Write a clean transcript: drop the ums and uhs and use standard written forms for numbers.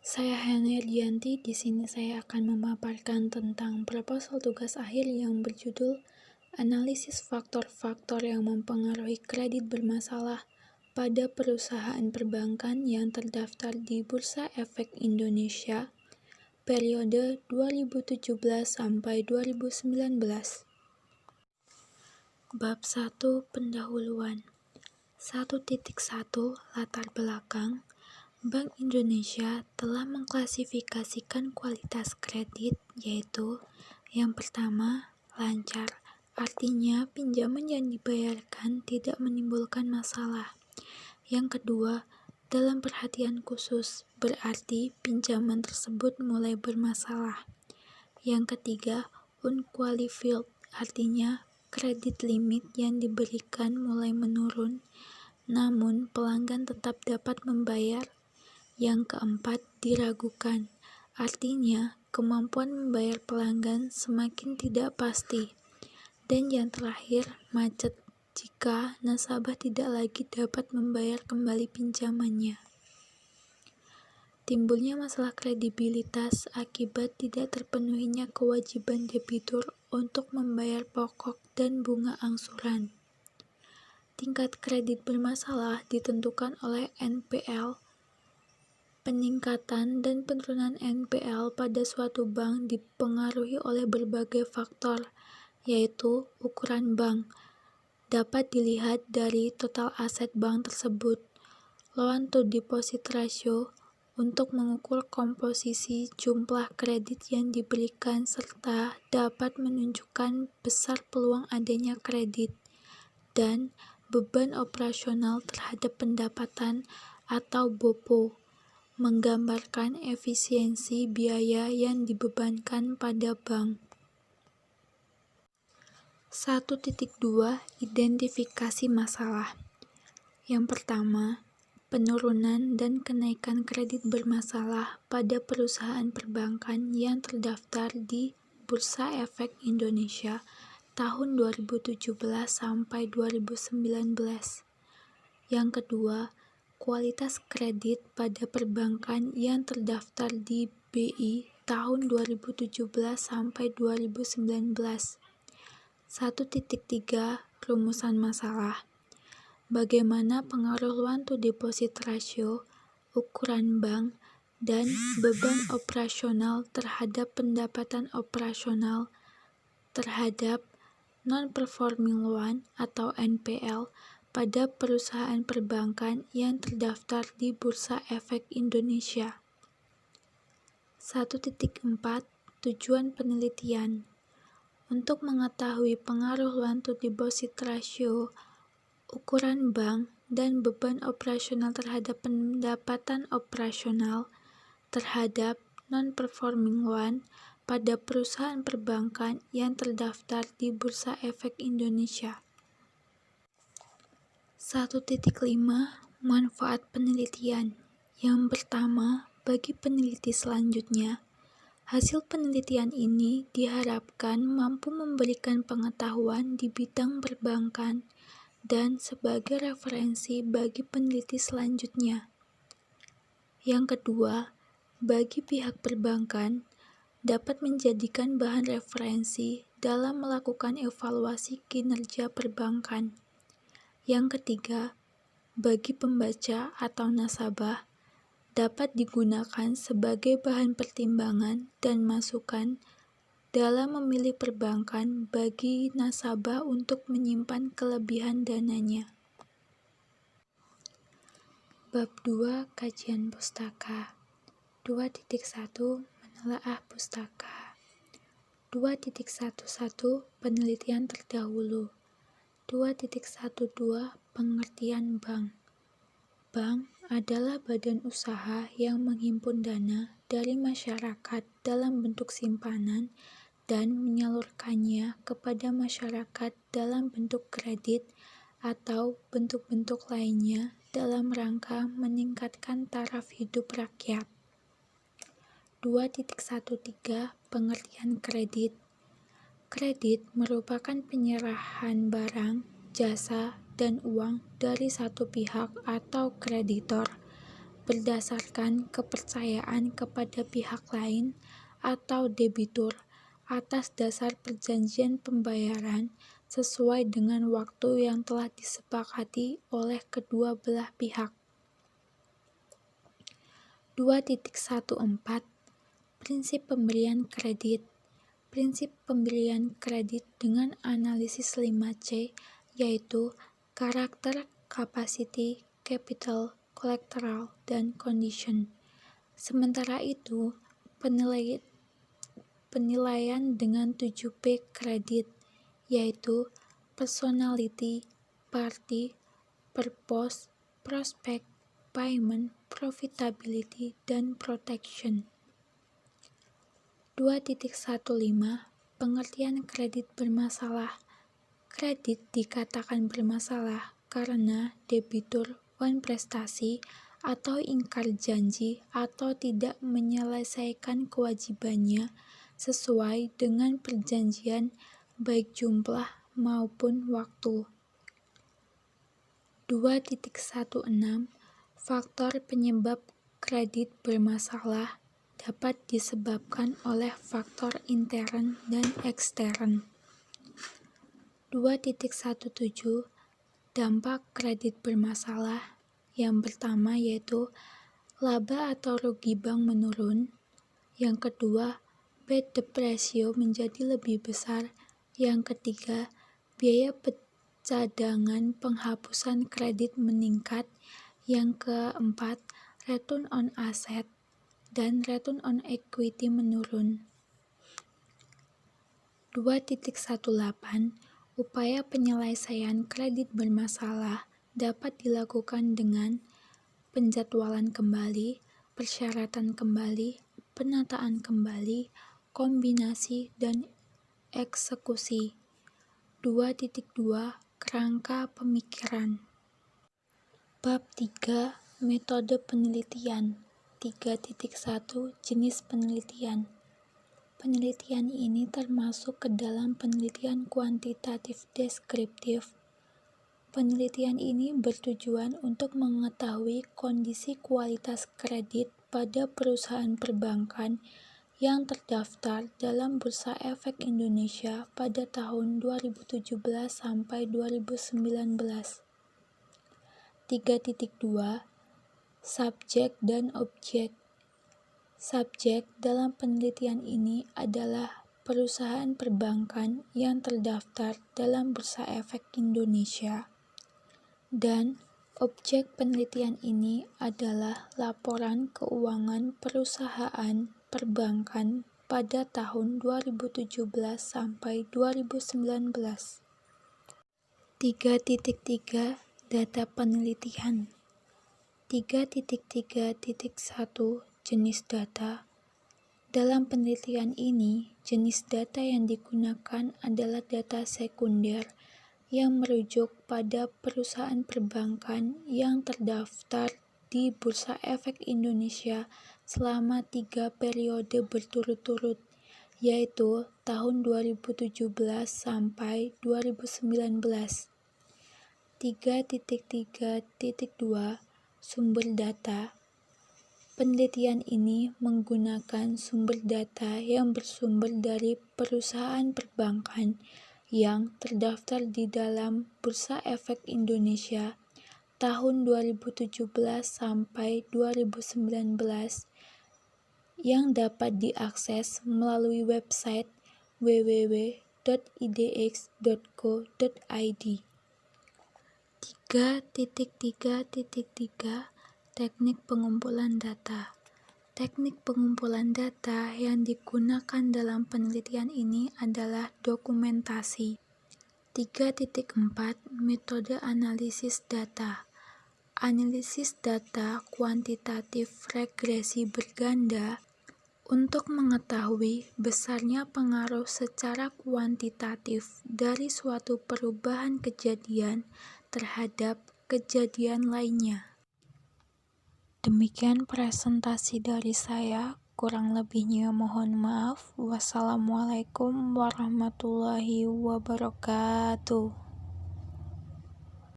Saya Hana Erdianti. Di sini saya akan memaparkan tentang proposal tugas akhir yang berjudul Analisis faktor-faktor yang mempengaruhi kredit bermasalah pada perusahaan perbankan yang terdaftar di Bursa Efek Indonesia periode 2017 sampai 2019. Bab 1 Pendahuluan 1.1 Latar belakang. Bank Indonesia telah mengklasifikasikan kualitas kredit, yaitu yang pertama, lancar, artinya pinjaman yang dibayarkan tidak menimbulkan masalah. Yang kedua, dalam perhatian khusus, berarti pinjaman tersebut mulai bermasalah. Yang ketiga, unqualified, artinya kredit limit yang diberikan mulai menurun, namun pelanggan tetap dapat membayar. Yang keempat, diragukan, artinya kemampuan membayar pelanggan semakin tidak pasti. Dan yang terakhir, macet, jika nasabah tidak lagi dapat membayar kembali pinjamannya. Timbulnya masalah kredibilitas akibat tidak terpenuhinya kewajiban debitur untuk membayar pokok dan bunga angsuran. Tingkat kredit bermasalah ditentukan oleh NPL. Peningkatan dan penurunan NPL pada suatu bank dipengaruhi oleh berbagai faktor, yaitu ukuran bank. Dapat dilihat dari total aset bank tersebut, loan to deposit ratio, untuk mengukur komposisi jumlah kredit yang diberikan serta dapat menunjukkan besar peluang adanya kredit, dan beban operasional terhadap pendapatan atau BOPO, menggambarkan efisiensi biaya yang dibebankan pada bank. 1.2 Identifikasi masalah. Yang pertama, penurunan dan kenaikan kredit bermasalah pada perusahaan perbankan yang terdaftar di Bursa Efek Indonesia tahun 2017 sampai 2019. Yang kedua, kualitas kredit pada perbankan yang terdaftar di BI tahun 2017 sampai 2019. 1.3 Rumusan masalah. Bagaimana pengaruh loan to deposit ratio, ukuran bank, dan beban operasional terhadap pendapatan operasional terhadap non-performing loan atau NPL pada perusahaan perbankan yang terdaftar di Bursa Efek Indonesia. 1.4 Tujuan penelitian. Untuk mengetahui pengaruh loan to deposit ratio, ukuran bank, dan beban operasional terhadap pendapatan operasional terhadap non-performing loan pada perusahaan perbankan yang terdaftar di Bursa Efek Indonesia. 1.5 Manfaat penelitian. Yang pertama, bagi peneliti selanjutnya, hasil penelitian ini diharapkan mampu memberikan pengetahuan di bidang perbankan dan sebagai referensi bagi peneliti selanjutnya. Yang kedua, bagi pihak perbankan, dapat menjadikan bahan referensi dalam melakukan evaluasi kinerja perbankan. Yang ketiga, bagi pembaca atau nasabah, dapat digunakan sebagai bahan pertimbangan dan masukan dalam memilih perbankan bagi nasabah untuk menyimpan kelebihan dananya. Bab 2 Kajian Pustaka. 2.1 Menelaah pustaka. 2.11 Penelitian terdahulu. 2.12 Pengertian bank. Bank adalah badan usaha yang menghimpun dana dari masyarakat dalam bentuk simpanan dan menyalurkannya kepada masyarakat dalam bentuk kredit atau bentuk-bentuk lainnya dalam rangka meningkatkan taraf hidup rakyat. 2.13 Pengertian kredit. Kredit merupakan penyerahan barang, jasa, dan uang dari satu pihak atau kreditor berdasarkan kepercayaan kepada pihak lain atau debitur atas dasar perjanjian pembayaran sesuai dengan waktu yang telah disepakati oleh kedua belah pihak. 2.14 Prinsip pemberian kredit. Prinsip pemberian kredit dengan analisis 5C yaitu karakter, capacity, capital, collateral, dan condition. Sementara itu, penilaian dengan 7P kredit yaitu personality, party, purpose, prospect, payment, profitability, dan protection. 2.15 Pengertian kredit bermasalah. Kredit dikatakan bermasalah karena debitur wanprestasi atau ingkar janji atau tidak menyelesaikan kewajibannya sesuai dengan perjanjian baik jumlah maupun waktu. 2.16 Faktor penyebab kredit bermasalah dapat disebabkan oleh faktor intern dan ekstern. 2.17 Dampak kredit bermasalah. Yang pertama yaitu laba atau rugi bank menurun. Yang kedua, bad debt ratio menjadi lebih besar. Yang ketiga, biaya cadangan penghapusan kredit meningkat. Yang keempat, return on asset dan return on equity menurun. 2.18 Upaya penyelesaian kredit bermasalah dapat dilakukan dengan penjadwalan kembali, persyaratan kembali, penataan kembali, kombinasi, dan eksekusi. 2.2 Kerangka pemikiran. Bab 3 Metode penelitian. 3.1 Jenis penelitian. Penelitian ini termasuk ke dalam penelitian kuantitatif deskriptif. Penelitian ini bertujuan untuk mengetahui kondisi kualitas kredit pada perusahaan perbankan yang terdaftar dalam Bursa Efek Indonesia pada tahun 2017 sampai 2019. 3.2 Subjek dan objek. Subjek dalam penelitian ini adalah perusahaan perbankan yang terdaftar dalam Bursa Efek Indonesia. Dan objek penelitian ini adalah laporan keuangan perusahaan perbankan pada tahun 2017 sampai 2019. 3.3 Data penelitian. 3.3.1 Jenis data. Dalam penelitian ini, jenis data yang digunakan adalah data sekunder yang merujuk pada perusahaan perbankan yang terdaftar di Bursa Efek Indonesia selama 3 periode berturut-turut, yaitu tahun 2017 sampai 2019. 3.3.2 Sumber data. Penelitian ini menggunakan sumber data yang bersumber dari perusahaan perbankan yang terdaftar di dalam Bursa Efek Indonesia tahun 2017 sampai 2019 yang dapat diakses melalui website www.idx.co.id. 3.3.3 Teknik pengumpulan data. Teknik pengumpulan data yang digunakan dalam penelitian ini adalah dokumentasi. 3.4 Metode analisis data. Analisis data kuantitatif regresi berganda untuk mengetahui besarnya pengaruh secara kuantitatif dari suatu perubahan kejadian terhadap kejadian lainnya. Demikian presentasi dari saya, kurang lebihnya mohon maaf. Wassalamualaikum warahmatullahi wabarakatuh.